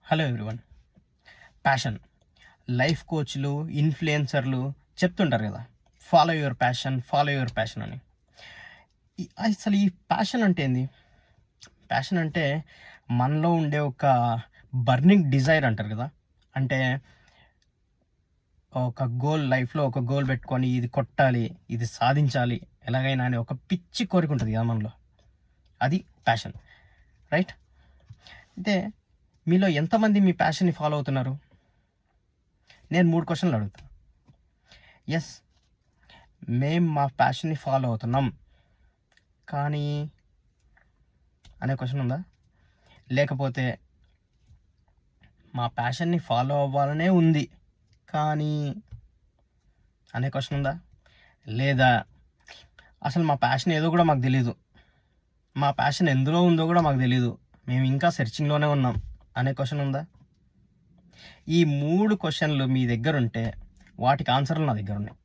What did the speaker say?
Hello everyone. Passion life కోచ్లు, ఇన్ఫ్లుయెన్సర్లు చెప్తుంటారు కదా, ఫాలో యువర్ ప్యాషన్ అని. అసలు ఈ ప్యాషన్ అంటే ఏంది? ప్యాషన్ అంటే మనలో ఉండే ఒక బర్నింగ్ డిజైర్ అంటారు కదా. అంటే లైఫ్లో ఒక గోల్ పెట్టుకొని ఇది కొట్టాలి, ఇది సాధించాలి ఎలాగైనా అని ఒక పిచ్చి కోరిక ఉంటుంది కదా మనలో. అది ప్యాషన్, రైట్? అయితే మీలో ఎంతమంది మీ ప్యాషన్ని ఫాలో అవుతున్నారు? నేను 3 క్వశ్చన్లు అడుగుతాను. ఎస్, మేము మా ప్యాషన్ని ఫాలో అవుతున్నాం కానీ అనే క్వశ్చన్ ఉందా? లేకపోతే మా ప్యాషన్ని ఫాలో అవ్వాలనే ఉంది కానీ అనే క్వశ్చన్ ఉందా? లేదా అసలు మా ప్యాషన్ ఏదో కూడా మాకు తెలీదు, మా ప్యాషన్ ఎందులో ఉందో కూడా మాకు తెలీదు, మేము ఇంకా సెర్చింగ్లోనే ఉన్నాం అనే క్వశ్చన్ ఉందా? ఈ 3 క్వశ్చన్లు మీ దగ్గర ఉంటే వాటికి ఆన్సర్లు నా దగ్గర ఉన్నాయి.